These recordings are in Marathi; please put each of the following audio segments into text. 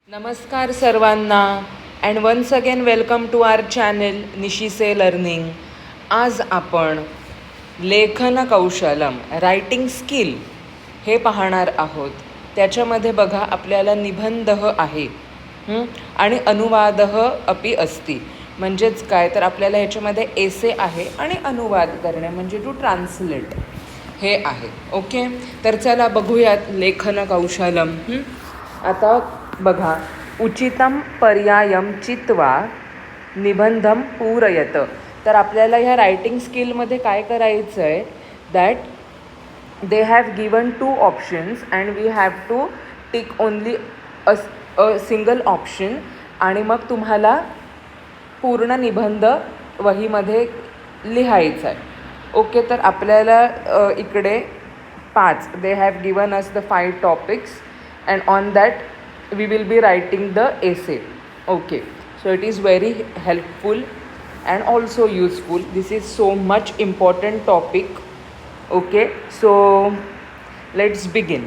नमस्कार सर्वांना and once again welcome to our channel Nishise learning. आज आपण लेखन कौशलम रायटिंग स्किल हे पाहणार आहोत. त्याच्यामध्ये बघा आपल्याला निबंध आहे आणि अनुवाद अपि अस्ति. म्हणजेच काय तर आपल्याला ह्याच्यामध्ये एसे आहे आणि अनुवाद करणे म्हणजे टू ट्रान्सलेट हे आहे. ओके, तर चला बघूयात लेखन कौशलम. आता बघा, उचितम पर्यायम चित्वा निबंधम पूरयत. तर आपल्याला ह्या रायटिंग स्किलमध्ये काय करायचं आहे, that they have given 2 options and we have to tick only a single option आणि मग तुम्हाला पूर्ण निबंध वहीमध्ये लिहायचा आहे. ओके, तर आपल्याला इकडे 5 दे have given us the 5 topics and on that we will be writing the essay. Okay, so it is very helpful and also useful. This is so much important topic. Okay, so let's begin.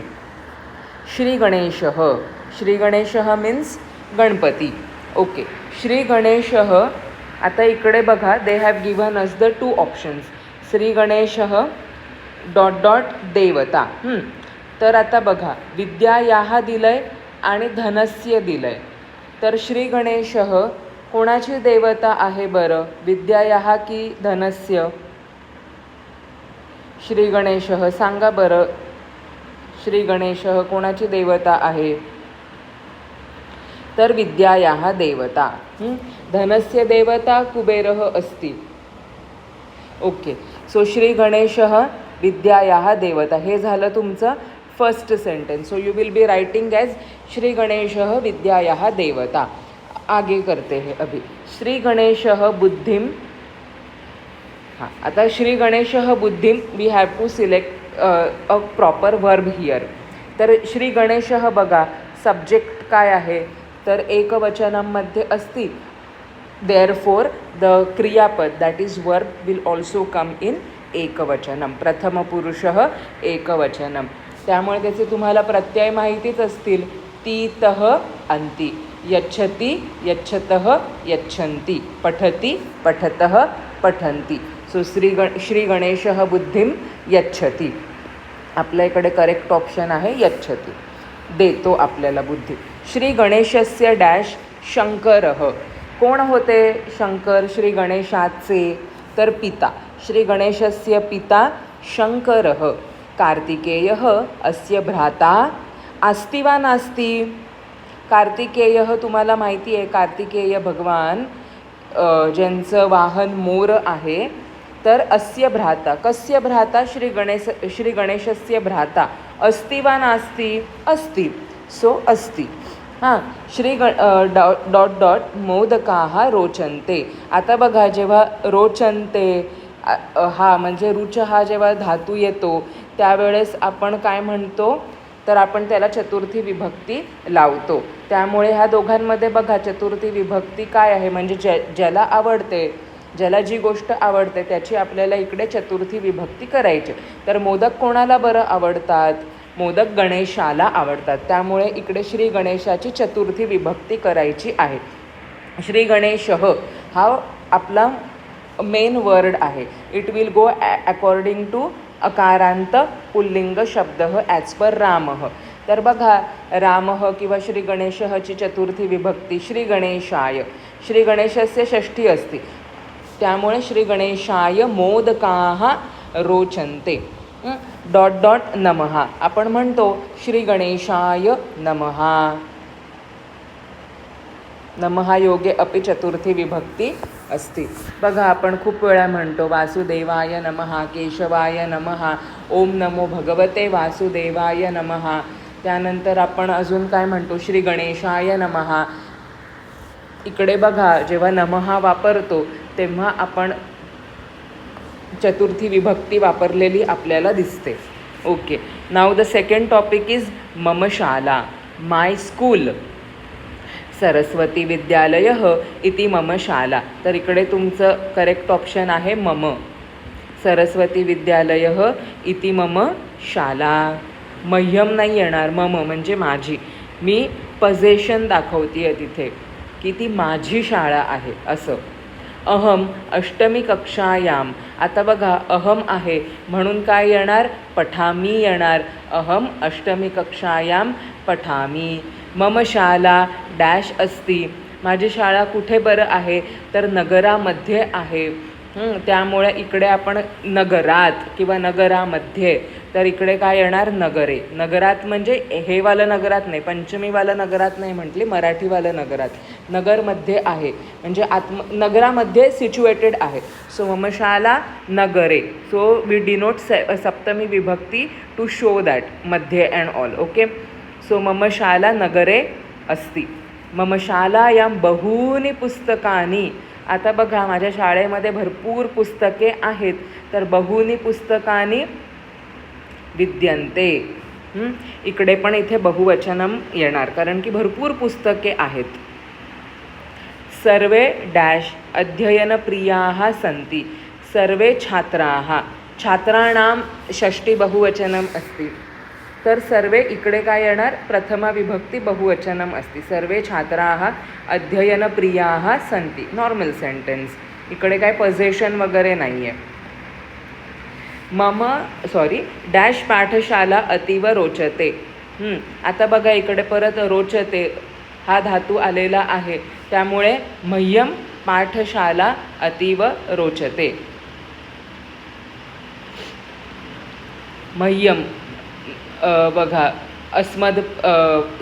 Shri Ganeshah. Shri Ganeshah means Ganpati. Okay, Shri Ganeshah. आता इकडे बघा, they have given us the 2 options. Shri गणेशः डॉट डॉट देवता. तर आता बघा, विद्यायाः दिलंय आणि धनस्य दिलंय. तर श्री गणेशः कोणाची देवता आहे बरं, विद्यायाः की धनस्य? श्री गणेशः सांगा बरं, श्री गणेशः कोणाची देवता आहे? तर विद्यायाः देवता. धनस्य देवता कुबेरः अस्ति. ओके, सो श्री गणेशः विद्यायाः देवता. हे झालं तुमचं first sentence. So you will be writing as Shri गणेशः विद्यायाः देवता. आगे करते हैं अभी. श्री गणेशः बुद्धिम. हाँ, आता श्री गणेशः बुद्धिम we have to select a proper verb here. तर श्री गणेशः बघा, सब्जेक्ट काय आहे, तर एकवचनामध्ये अस्ति. देअरफॉर द क्रियापद that is verb will also come in एकवचनम. प्रथमपुरुषः एकवचनम. त्यामुळे त्याचे तुम्हाला प्रत्यय माहितीच असतील. तीतः अंती, यच्छति यच्छतः यच्छन्ति, पठति पठतः पठन्ति. सो श्री गणेशः बुद्धिम यच्छति. आपल्या इकडे करेक्ट ऑप्शन आहे यच्छति, देतो आपल्याला बुद्धी. श्री गणेशस्य डॅश शंकरः. कोण होते शंकर? श्री गणेशाचे तर पिता. श्री गणेशस्य पिता शंकरः. कार्तिकेयः अस्य भ्राता अस्ति वा नास्ति? कार्तिकेयः तुम्हाला माहिती आहे, कार्तिकेय भगवान ज्यांचं वाहन मोर आहे. तर अस्य भ्राता, कस्य भ्राता? श्री गणेशस्य भ्राता. अस्ति वा नास्ति? अस्ति. सो अस्ति. हां, डॉट डॉट मोदकाः रोचन्ते. आता बघा, जेव्हा रोचन्ते हा म्हणजे रुच हा जेव्हा धातू येतो त्यावेळेस आपण काय म्हणतो, तर आपण त्याला चतुर्थी विभक्ती लावतो. त्यामुळे ह्या दोघांमध्ये बघा चतुर्थी विभक्ती काय आहे, म्हणजे ज्याला आवडते, ज्याला जी गोष्ट आवडते त्याची आपल्याला इकडे चतुर्थी विभक्ती करायची. तर मोदक कोणाला बरं आवडतात? मोदक गणेशाला आवडतात. त्यामुळे इकडे श्री गणेशाची चतुर्थी विभक्ती करायची आहे. श्री गणेशः हा आपला मेन वर्ड आहे. It will go according to अकारांत पुल्लिंग शब्द ॲज पर रामः. तर बघा, रामः किंवा श्री गणेशची चतुर्थी विभक्ती श्री गणेशाय. श्री गणेशस्य षष्ठी असते. त्यामुळे श्री गणेशाय मोदकाः रोचन्ते. डॉट डॉट नमः. आपण म्हणतो श्री गणेशाय नमः. नमः योगे अपि चतुर्थी विभक्ती असते. बघा, आपण खूप वेळा म्हणतो वासुदेवाय नमः, केशवाय नमः, ओम नमो भगवते वासुदेवाय नमः. त्यानंतर आपण अजून काय म्हणतो, श्री गणेशाय नमः. इकडे बघा, जेव्हा नमः वापरतो तेव्हा आपण चतुर्थी विभक्ती वापरलेली आपल्याला दिसते. Okay, now the second topic is मम शाला, माय स्कूल. सरस्वती विद्यालयः इति मम शाला. तर इकडे तुमचं करेक्ट ऑप्शन आहे मम. सरस्वती विद्यालयः इति मम शाला. मह्यम नाही येणार, मम म्हणजे माझी. मी पजेशन दाखवते आहे तिथे की ती माझी शाळा आहे असं. अहम अष्टमी कक्षायाम. आता बघा अहम आहे म्हणून काय येणार? पठामी येणार. अहम अष्टमी कक्षायाम पठामी. मम शाला डॅश अस्ति. माझी शाळा कुठे बरं आहे? तर नगरामध्ये आहे. त्यामुळे इकडे आपण नगरात किंवा नगरामध्ये, तर इकडे काय येणार? नगरे. नगरात म्हणजे हे वालं नगरात नाही, पंचमीवालं नगरात नाही म्हटली, मराठीवालं नगरात. नगरमध्ये आहे म्हणजे नगरामध्ये सिच्युएटेड आहे. सो मम शाला नगरे. सो वी डिनोट सप्तमी विभक्ती टू शो दॅट मध्ये अँड ऑल. ओके. सो मम शाला नगरे अस्ति. मम शालायां बहूनि पुस्तकानि. आता बघा माझ्या शाळेमध्ये भरपूर पुस्तके आहेत, तर बहूनि पुस्तकानि विद्यन्ते. इकडे पण इथे बहुवचनम येणार कारण की भरपूर पुस्तके आहेत. सर्वे डॅश अध्ययनप्रियाः सन्ति. सर्वे छात्राः. छात्राणाम षष्ठी बहुवचनम अस्ति. तर सर्वे इकडे काय येणार? प्रथमा विभक्ती बहुवचनम अस्ति. सर्वे छात्राः अध्ययनप्रियाः सन्ति. Normal sentence. इकडे काय पजेशन वगैरे नाही आहे. डॅश पाठशाला अतीव रोचते. आता बघा इकडे परत रोचते हा धातू आलेला आहे, त्यामुळे मह्यम पाठशाला अतीव रोचते. मह्यम बघा अस्मद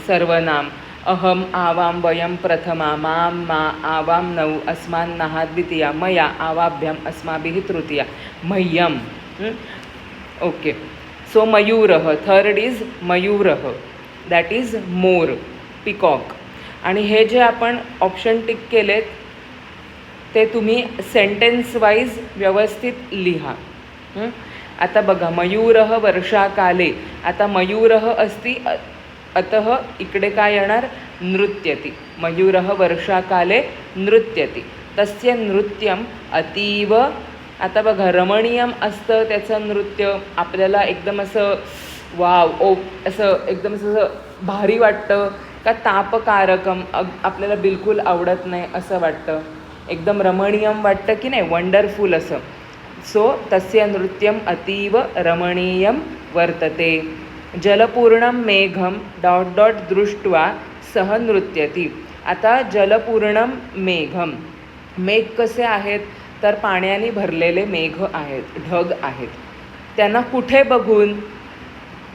सर्वनाम. अहम आवां वयं प्रथमा. मां मा आवां नौ अस्मान्नः द्वितीया. मया आवाभ्यम अस्माभिः तृतीया. मह्यम. ओके. सो मयूरः. थर्ड इज मयूरः, दॅट इज मोर, पिकॉक. आणि हे जे आपण ऑप्शन टिक केलेत ते तुम्ही सेंटेन्स वाईज व्यवस्थित लिहा. आता बघा मयूरः वर्षाकाले. आता मयूरः अस्ति, अतः इकडे काय येणार? नृत्यति. मयूरः वर्षाकाले नृत्यति. तस्य नृत्यम अतीव. आता बघा रमणीयम असतं त्याचं नृत्य. आपल्याला एकदम असं वाव असं एकदम असं भारी वाटतं का तापकारकम आपल्याला बिलकुल आवडत नाही असं वाटतं. एकदम रमणीयम वाटतं की नाही? वंडरफुल असं. सो तस्य नृत्यम अतीव रमणीयम वर्तते. जलपूर्णम मेघम डॉट डॉट दृष्ट्वा सह नृत्यति. आता जलपूर्णम मेघम. मेघ कसे आहेत? तर पाण्याने भरलेले मेघ आहेत, ढग आहेत. त्यांना कुठे बघून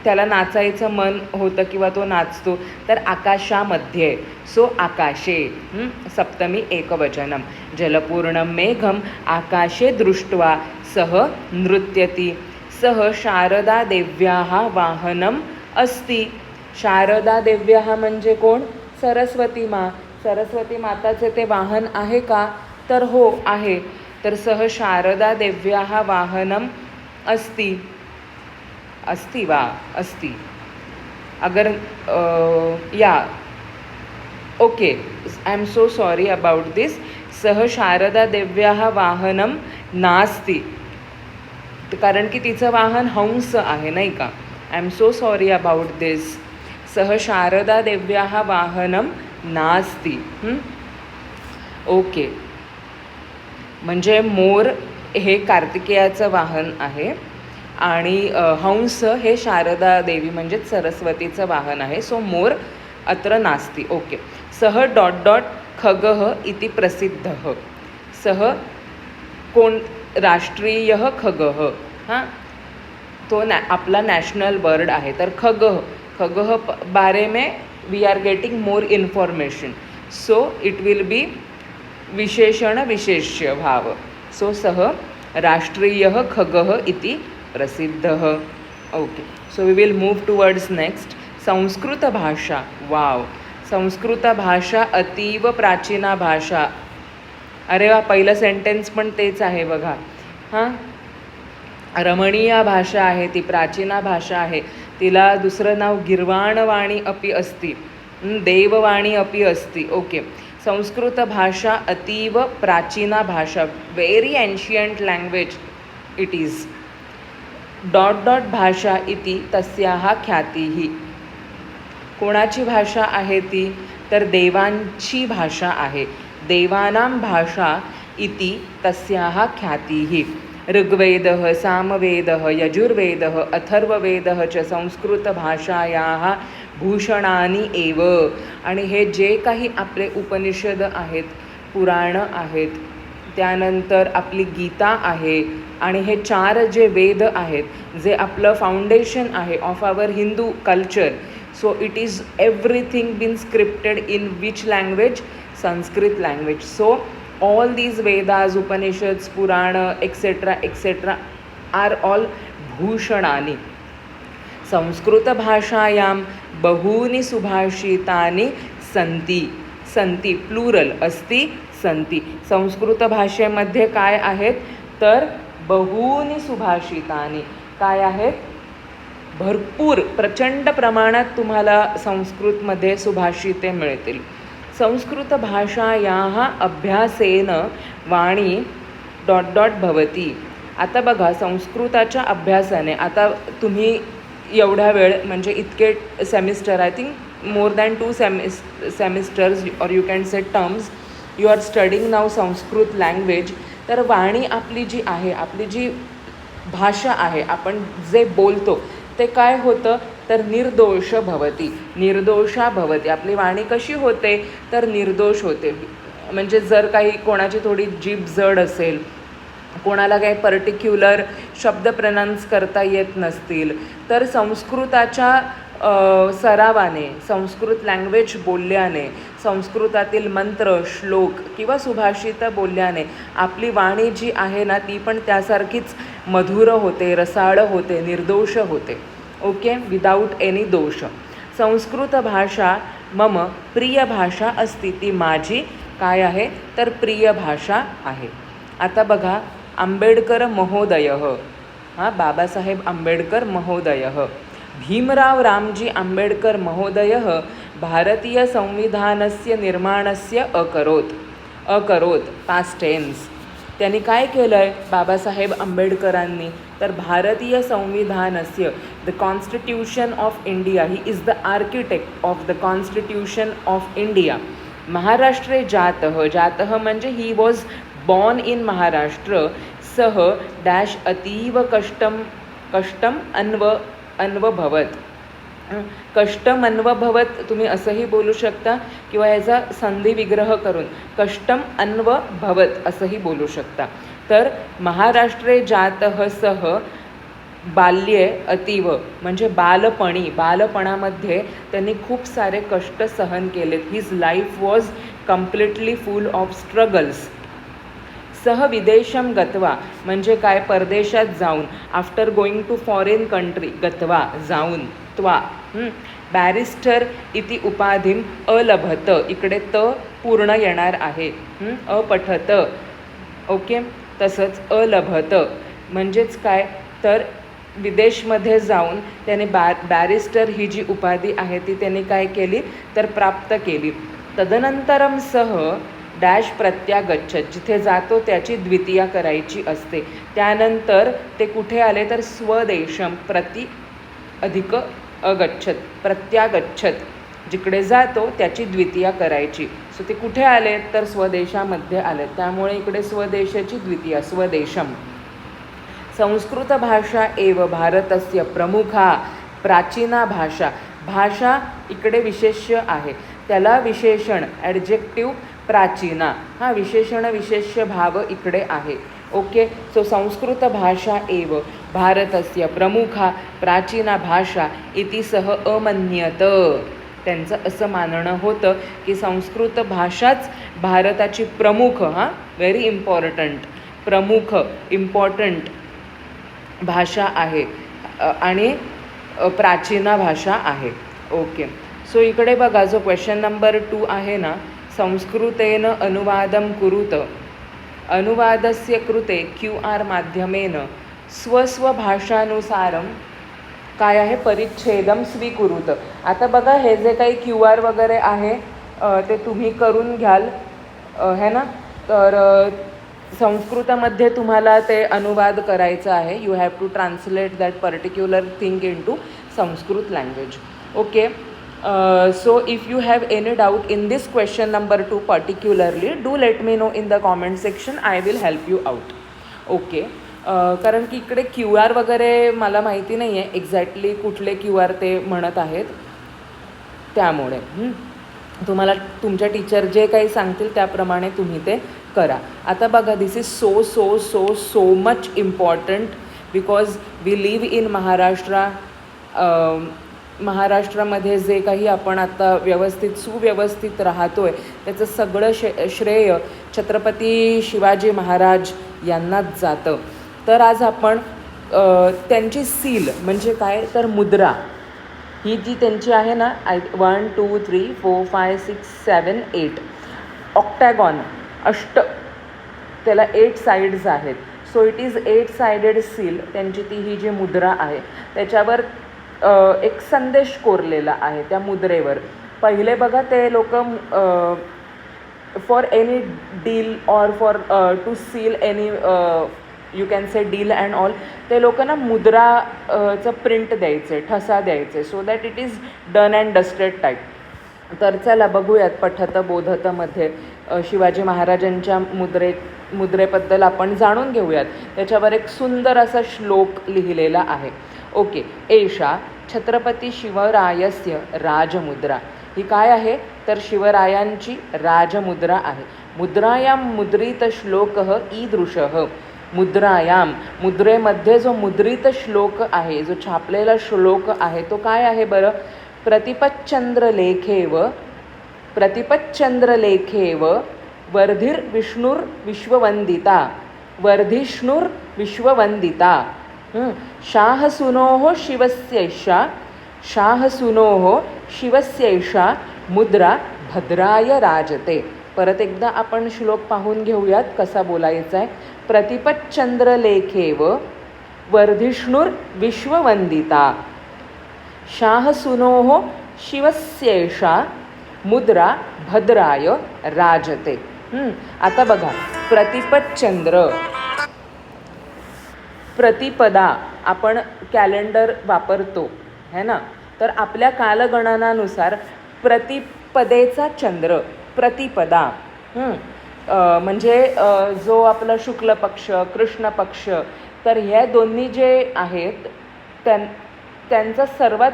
त्याला नाचायचं मन होतं किंवा तो नाचतो? तर आकाशामध्ये. सो आकाशे. सप्तमी एकवचनम. जलपूर्णम मेघम आकाशे दृष्ट्वा सह नृत्यति. सह शारदा देव्याः वाहनम अस्ति. शारदा देव्याः म्हणजे कोण? सरस्वती मा. सरस्वती माताचे ते वाहन आहे का? तर हो आहे. तर सह शारदा देव्याः वाहनम अस्ति. अस्ति वा? अस्ति. अगर या okay, I am so sorry about this. सह शारदा देव्याः वाहनम नास्ति. कारण की तिचं वाहन हंस आहे नाही का? I am so sorry about this. सह शारदा देव्याः वाहनम नास्ति. ओके. म्हणजे मोर हे कार्तिकेयाचं वाहन आहे आणि हंस हे शारदा देवी म्हणजेच सरस्वतीचं वाहन आहे. सो मोर अत्र नास्ति. ओके. सह डॉट डॉट खगः इति प्रसिद्धः. सह कोण? राष्ट्रीय खगः. हां, तो आपला नॅशनल बर्ड आहे. तर खगः, खगः बारे में we are getting more information. So it will be विशेषण विशेष्य भाव. सो सह राष्ट्रीय खगः इति प्रसिद्धः. Okay. So we will move towards next. Sanskrit भाषा. वाव. संस्कृत भाषा अतीव प्राचीना भाषा. अरे वा, पहिलं सेंटेन्स पण तेच आहे बघा. हां, रमणीय भाषा आहे ती, प्राचीना भाषा आहे. तिला दुसरं नाव गिर्वाणवाणी अपि अस्ति, देववाणी अपि अस्ति. ओके. संस्कृत भाषा अतीव प्राचीना भाषा, very ancient language it is. Dot dot भाषा इति तस्याः ख्यातिः. कोणाची भाषा आहे ती? तर देवांची भाषा आहे. देवानां भाषा इति तस्याः ख्यातिः. ऋग्वेदः, सामवेदः, यजुर्वेदः, अथर्ववेदः च संस्कृतभाषायाः भूषणानि एव. आणि हे जे काही आपले उपनिषद आहेत, पुराणं आहेत, त्यानंतर आपली गीता आहे आणि हे 4 जे वेद आहेत, जे आपलं फाउंडेशन आहे of our Hindu culture. So it is everything been scripted in which language? Sanskrit language. So all these Vedas, Upanishads, Purana, etc. are all bhushanani. संस्कृतभाषायां बहूनि सुभाषितानि संती प्लुरल अस्ति संती. संस्कृत भाषेमध्ये काय आहेत? तर बहूनि सुभाषितानि. काय आहेत? भरपूर प्रचंड प्रमाणात तुम्हाला संस्कृतमध्ये सुभाषिते मिळतील. संस्कृतभाषायाः अभ्यासेन वाणी ... भवति. आता बघा, संस्कृताच्या अभ्यासाने, आता तुम्ही एवढ्या वेळ म्हणजे इतके semester, I think more than 2 semesters or you can say terms, you are studying now Sanskrit language. तर वाणी आपली जी आहे, आपली जी भाषा आहे, आपण जे बोलतो ते काय होतं? तर निर्दोष भवती, निर्दोषा भवती. आपली वाणी कशी होते? तर निर्दोष होते. म्हणजे जर काही कोणाची थोडी जीभ जड असेल, कोणाला काही पर्टिक्युलर शब्द प्रनाऊन्स करता येत नसतील, तर संस्कृताच्या सरावाने, संस्कृत लँग्वेज बोलल्याने, संस्कृतातील मंत्र, श्लोक किंवा सुभाषित बोलल्याने आपली वाणी जी आहे ना, ती पण त्यासारखीच मधुर होते, रसाळ होते, निर्दोष होते. ओके, विदाऊट एनी दोष. संस्कृत भाषा मम प्रिय भाषा अस्ति. ती माझी काय आहे? तर प्रिय भाषा आहे. आता बघा, आंबेडकर महोदयः, बाबासाहेब आंबेडकर महोदयः, भीमराव रामजी आंबेडकर महोदयः भारतीय संविधानस्य निर्माणस्य अकरोत् पास्ट टेन्स. त्यांनी काय केलं आहे बाबासाहेब आंबेडकरांनी? तर भारतीय संविधानस्य, the constitution of India, he is the architect of the constitution of India. महाराष्ट्रे जातः म्हणजे he was born in Maharashtra. सह डॅश अतीव कष्टम अन्वभवत. कष्टम अन्वभवत तुम्ही असंही बोलू शकता, किंवा याचा संधी विग्रह करून कष्टम अन्वभवत असंही बोलू शकता. तर महाराष्ट्रे जातः सह बाल्ये अतीव म्हणजे बालपणामध्ये त्यांनी खूप सारे कष्ट सहन केलेत. His life was completely full of struggles. सह विदेशम गत्वा म्हणजे काय? परदेशात जाऊन. After going to foreign country, गत्वा जाऊन, त्वा. बॅरिस्टर इति उपाधिम अलभत. इकडे त पूर्ण येणार आहे. अपठत. ओके, तसंच अलभत म्हणजेच काय? तर विदेशमध्ये जाऊन त्याने बॅरिस्टर ही जी उपाधी आहे ती त्यांनी काय केली? तर प्राप्त केली. तदनंतरम सह डॅश प्रत्यागच्छत. जिथे जातो त्याची द्वितीया करायची असते. त्यानंतर ते कुठे आले? तर स्वदेशम प्रति अधिक अगच्छत, प्रत्यागच्छत. जिकडे जातो त्याची द्वितीया करायची. सो ते कुठे आले? तर स्वदेशामध्ये आले. त्यामुळे इकडे स्वदेशाची द्वितीया, स्वदेशम. संस्कृत भाषा एव भारतस्य प्रमुखा प्राचीना भाषा. भाषा इकडे विशेष्य आहे, त्याला विशेषण ॲडजेक्टिव्ह प्राचीना. विशेषण विशेष्य भाव इकडे आहे. ओके, सो संस्कृत भाषा एव भारतस्य प्रमुखा प्राचीना भाषा इति सह अमन्यत. त्यांचं असं मानणं होतं की संस्कृत भाषाच भारताची प्रमुख, व्हेरी प्रमुख इम्पॉर्टंट भाषा आहे आणि प्राचीना भाषा आहे. ओके, सो इकडे बघा, जो क्वेश्चन नंबर 2 आहे ना, संस्कृतेन अनुवादं कुरुत. अनुवादस्य कृते QR माध्यमेन स्वभाषानुसारं काय आहे? परिच्छेदम स्वीकुरुत. आता बघा, हे जे काही QR वगैरे आहे ते तुम्ही करून घ्याल है ना. तर संस्कृतमध्ये तुम्हाला ते अनुवाद करायचं आहे. You have to translate that particular thing into Sanskrit language. Okay, So if you have any doubt in this question number 2 particularly, do let me know in the comment section. I will help you out. Okay. कारण की इकडे क्यू आर वगैरे मला माहिती नाही आहे एक्झॅक्टली कुठले क्यू आर ते म्हणत आहेत, त्यामुळे तुम्हाला तुमच्या टीचर जे काही सांगतील त्याप्रमाणे तुम्ही ते करा. आता बघा, this is so so so so much important because we live in Maharashtra. महाराष्ट्रामध्ये जे काही आपण आता सुव्यवस्थित राहतो आहे त्याचं सगळं श्रेय छत्रपती शिवाजी महाराज यांनाच जातं. तर आज आपण त्यांची सील म्हणजे काय तर मुद्रा, ही जी त्यांची आहे ना, 1 2 3 4 5 6 7 8 ऑक्टॅगॉन, त्याला 8 साईड्स आहेत. So it is 8 sided seal. त्यांची ही जी मुद्रा आहे त्याच्यावर एक संदेश कोरलेला आहे त्या मुद्रेवर. पहिले बघा ते लोक for any deal or for to seal any you can say deal and all, ते लोक ना मुद्राचं प्रिंट द्यायचे, ठसा द्यायचे, so that it is done and dusted type. तर चला बघूयात पठत बोधतमध्ये शिवाजी महाराजांच्या मुद्रेबद्दल आपण जाणून घेऊयात. त्याच्यावर एक सुंदर असा श्लोक लिहिलेला आहे. ओके. एषा छत्रपती शिवरायस्य राजमुद्रा. ही काय आहे तर शिवरायांची राजमुद्रा आहे. मुद्रायां मुद्रित श्लोकः ईदृशः. मुद्रेमध्ये जो मुद्रित श्लोक आहे, जो छापलेला श्लोक आहे तो काय आहे बरं? प्रतिपच्चंद्रलेखेव वर्धिर्विष्णुर्विश्ववंदिता. वर्धिष्णुर्विश्ववंदिता. शाहसूनोः शिवस्यैषा मुद्रा भद्राय राजते. परत एकदा आपण श्लोक पाहून घेऊयात कसा बोलायचा आहे. प्रतिपच्चंद्रलेखेव वर्धिष्णुर्विश्ववंदिता. शाहसूनोः शिवस्यैषा मुद्रा भद्राय राजते. आता बघा, प्रतिपच्चंद्र, प्रतिपदा आपण कॅलेंडर वापरतो है ना, तर आपल्या कालगणनानुसार प्रतिपदेचा चंद्र, प्रतिपदा म्हणजे जो आपला शुक्ल पक्ष, कृष्ण पक्ष, तर ह्या दोन्ही जे आहेत त्यांचा सर्वात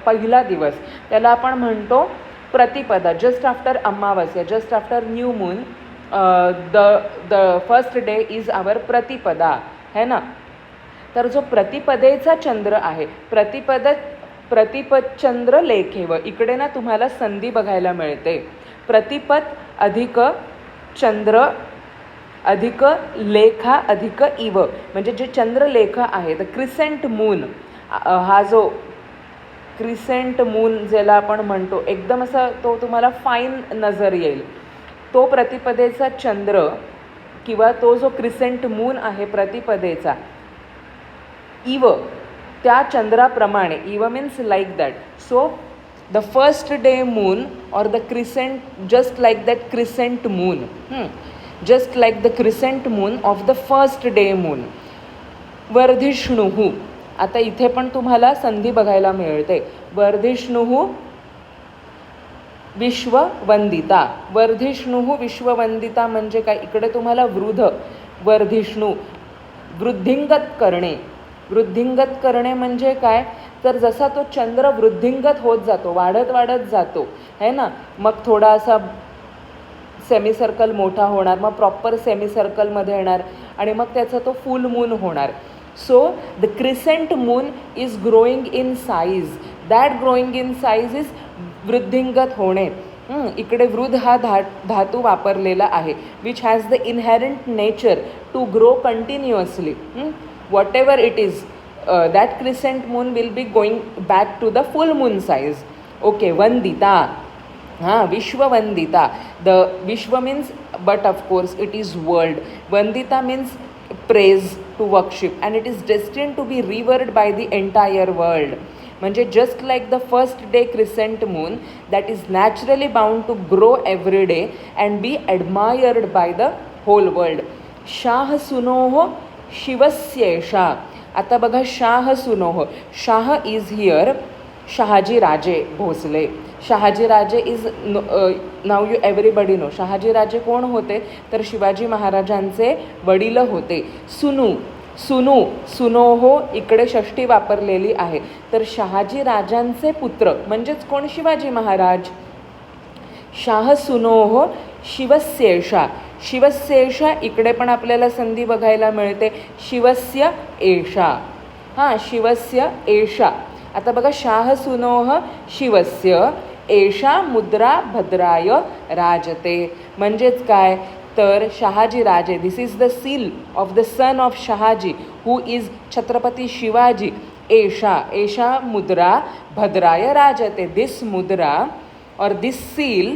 पहिला दिवस त्याला आपण म्हणतो प्रतिपदा. जस्ट आफ्टर अमावस्या, just after new moon, the first day is our प्रतिपदा है ना. तर जो प्रतिपदेचा चंद्र आहे, प्रतिपच्चंद्र लेखेव, इकडे ना तुम्हाला संधी बघायला मिळते. प्रतिपद अधिक चंद्र अधिक लेखा अधिक इव, म्हणजे जे चंद्रलेख आहे तर क्रिसेंट मून, हा जो क्रिसेंट मून ज्याला आपण म्हणतो, एकदम असा तो तुम्हाला फाईन नजर येईल, तो प्रतिपदेचा चंद्र किंवा तो जो क्रिसेंट मून आहे प्रतिपदेचा, इव त्या चंद्राप्रमाणे, इव means like that. So the first day moon और the crescent, just like that crescent moon, just like the crescent moon of the first day moon. वर्धिष्णुः, आता इथे पण तुम्हाला संधी बघायला मिळते. वर्धिष्णुः विश्ववंदिता. वर्धिष्णुः विश्ववंदिता म्हणजे काय? इकडे तुम्हाला वृद्ध, वर्धिष्णू, वृद्धिंगत करणे. वृद्धिंगत करणे म्हणजे काय तर जसा तो चंद्र वृद्धिंगत होत जातो, वाढत जातो है ना, मग थोडासा सेमीसर्कल मोठा होणार, मग प्रॉपर सेमीसर्कलमध्ये येणार आणि मग त्याचा तो फुल मून होणार. So the crescent moon is growing in size. That growing in size is वृद्धिंगत होणे. इकडे वृद्ध हा धातू वापरलेला आहे, which has the inherent nature to grow continuously. whatever it is, that crescent moon will be going back to the full moon size. Okay, Vandita. Vishwavandita. The Vishwa means, but of course it is world. Vandita means praise, to worship, and it is destined to be revered by the entire world. म्हणजे just like the first day crescent moon that is naturally bound to grow every day and be admired by the whole world. शाह सुनोह शिवस्येषा. आता बघा, शाह सुनोह, Shah is here Shahaji Raje Bhosale. Shahaji Raje is नाव you everybody know. Shahaji Raje कोण होते तर शिवाजी महाराजांचे वडील होते. सुनू सुनू सुनोहो इकडे षष्ठी वापरलेली आहे. तर शहाजी राजांचे पुत्र म्हणजेच कोण शिवाजी महाराज. शाह सुनोहो शिवस्येषा. शिवस्येषा इकडे पण आपल्याला संधी बघायला मिळते. शिवस्य एषा. हां शिवस्य एषा. आता बघा शाह सुनोह शिवस्य एषा मुद्रा भद्राय राजते. म्हणजेच काय तर Shahaji Raje this is the seal of the son of Shahaji who is Chhatrapati Shivaji. एषा एषा मुद्रा भद्राय राजते. दिस मुद्रा or this seal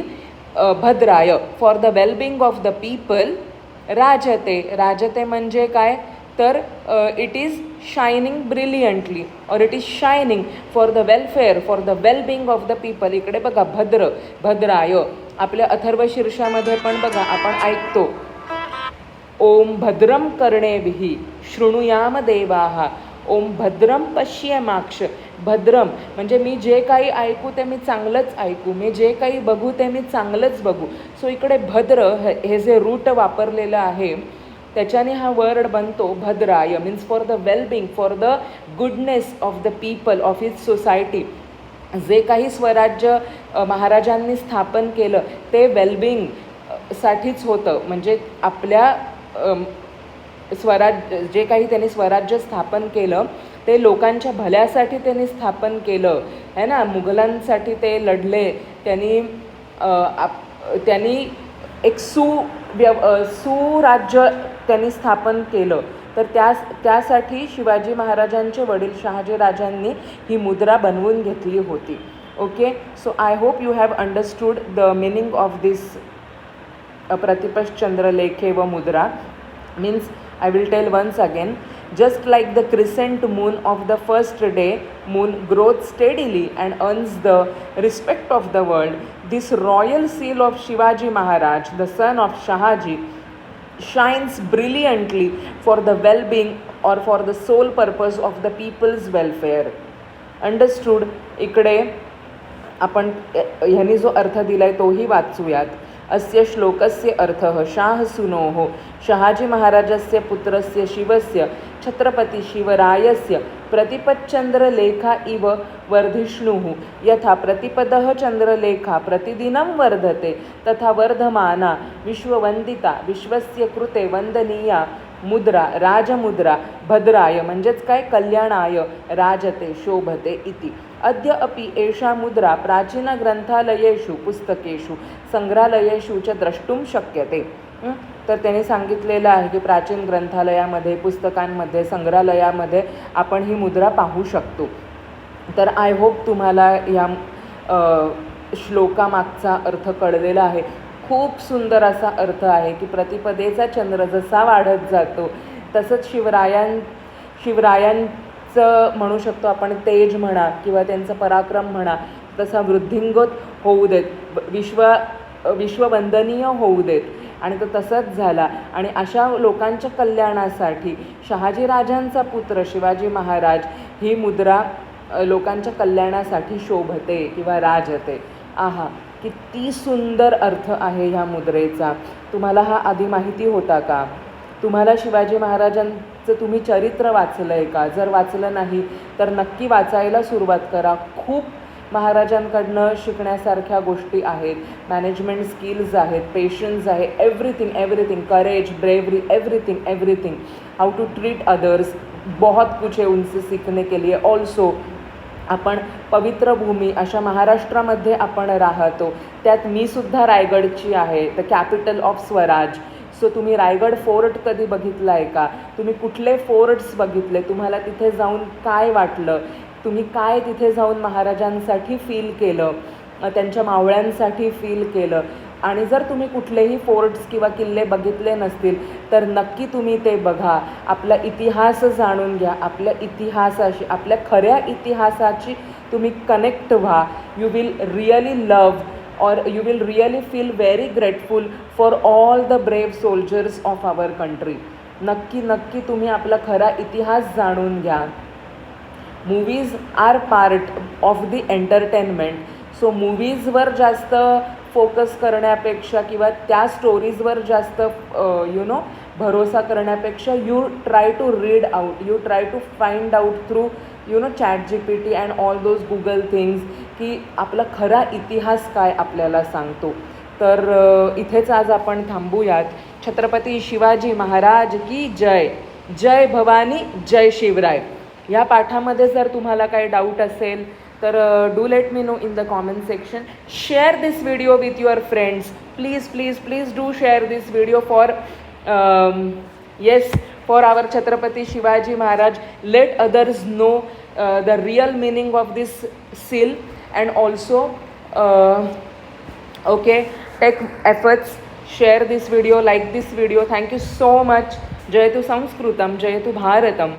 भद्राय for the wellbeing of the people राजते. राजते म्हणजे काय तर इट इज शायनिंग ब्रिलियंटली और it is shining for the welfare for the wellbeing of the people. इकडे बघा भद्र भद्राय. आपल्या अथर्व शीर्षामध्ये पण बघा आपण ऐकतो ओम भद्रम कर्णेभिः शृणुयाम देवाः. ओम भद्रम पश्येमाक्ष. भद्रम म्हणजे मी जे काही ऐकू ते मी चांगलंच ऐकू. मी जे काही बघू ते मी चांगलंच बघू. सो इकडे भद्र हे जे रूट वापरलेलं आहे त्याच्याने हा वर्ड बनतो भद्राय. Means for the wellbeing for the goodness of the people of his society. जे काही स्वराज्य महाराजांनी स्थापन केलं ते वेलबिंग साठीच होतं. म्हणजे आपल्या जे काही त्यांनी स्वराज्य स्थापन केलं ते लोकांच्या भल्यासाठी त्यांनी स्थापन केलं है ना. मुघलांसाठी ते लढले. त्यांनी एक सुराज्य त्यांनी स्थापन केलं. तर त्यासाठी शिवाजी महाराजांचे वडील शहाजी राजांनी ही मुद्रा बनवून घेतली होती. Okay. So I hope you have understood the meaning of this प्रतिपश चंद्रलेखे व मुद्रा. Means I will tell once again, just like the crescent moon of the first day moon grows steadily and earns the respect of the world, this royal seal of Shivaji Maharaj, the son of Shahaji, shines brilliantly for the well-being or for the sole purpose of the people's welfare. Understood? इकडे आपण ह्यांनी जो अर्थ दिलाय तोही वाचूयात. अस्य श्लोकस्य अर्थः शाह सुनोः शहाजी महाराजस्य पुत्रस्य शिवस्य छत्रपति शिवरायस्य प्रतिपच्चंद्रलेखा इव वर्धिष्णुः. यथा प्रतिपदः चंद्रलेखा प्रतिदिनं वर्धते तथा वर्धमाना विश्ववंदिता विश्वस्य कृते वंदनीया मुद्रा राजमुद्रा भद्राय म्हणजेच काय कल्याणाय राजते शोभते इति. अद्य अपि एषा मुद्रा प्राचीनग्रंथालयेषु पुस्तकेषु संग्रहालयेषु च द्रष्टुं शक्यते. तर त्याने सांगितलेलं आहे की प्राचीन ग्रंथालयामध्ये पुस्तकांमध्ये संग्रहालयामध्ये आपण ही मुद्रा पाहू शकतो. तर आय होप तुम्हाला या श्लोकामागचा अर्थ कळलेला आहे. खूप सुंदर असा अर्थ आहे की प्रतिपदेचा चंद्र जसा वाढत जातो तसंच शिवरायांचं म्हणू शकतो आपण तेज म्हणा किंवा त्यांचं पराक्रम म्हणा तसा वृद्धिंगत होऊ देत. विश्ववंदनीय होऊ देत. आणि तो तसंच झाला. आणि अशा लोकांच्या कल्याणासाठी शहाजीराजांचा पुत्र शिवाजी महाराज ही मुद्रा लोकांच्या कल्याणासाठी शोभते किंवा राजते. आहा किती सुंदर अर्थ आहे ह्या मुद्रेचा. तुम्हाला हा आधी माहिती होता का? तुम्हाला शिवाजी महाराजांचं तुम्ही चरित्र वाचलं आहे का? जर वाचलं नाही तर नक्की वाचायला सुरुवात करा. खूप महाराजांकडनं शिकण्यासारख्या गोष्टी आहेत. मॅनेजमेंट स्किल्स आहेत, पेशन्स आहे, everything courage bravery everything how to treat others बहुत कुछ है उनसे सीखने के लिए. ऑल्सो आपण पवित्र भूमी अशा महाराष्ट्रामध्ये आपण राहतो. त्यात मी सुद्धा रायगडची आहे, the capital of Swaraj. So तुम्ही रायगड फोर्ट कधी बघितला आहे का? तुम्ही कुठले फोर्ट्स बघितले? तुम्हाला तिथे जाऊन काय वाटलं? तुम्ही काय तिथे जाऊन महाराजांसाठी फील केलं, त्यांच्या मावळ्यांसाठी फील केलं? आणि जर तुम्ही कुठलेही फोर्ट्स किंवा किल्ले बघितले नसतील तर नक्की तुम्ही ते बघा. आपला इतिहास जाणून घ्या. आपल्या इतिहासाशी, आपल्या खऱ्या इतिहासाची तुम्ही कनेक्ट व्हा. यू विल रिअली लव्ह और you will really feel very grateful for all the brave soldiers of our country. नक्की तुम्ही आपला खरा इतिहास जाणून घ्या. Movies are part of the entertainment. So मूवीजवर जास्त फोकस करण्यापेक्षा किंवा त्या स्टोरीजवर जास्त भरोसा करण्यापेक्षा you try to read out, you try to find out through ChatGPT and all those Google things की आपला खरा इतिहास काय आपल्याला सांगतो. तर इथेच आज आपण थांबूयात. छत्रपती शिवाजी महाराज की जय. जय भवानी, जय शिवराय. ह्या पाठामध्ये जर तुम्हाला काही डाऊट असेल तर do let me know in the comment section. Share this video with your friends. Please please please do share this video for for our Chhatrapati Shivaji Maharaj. Let others know the real meaning of this seal, and also take efforts, share this video, like this video. Thank you so much. Jayatu Sanskritam, Jayatu Bharatam.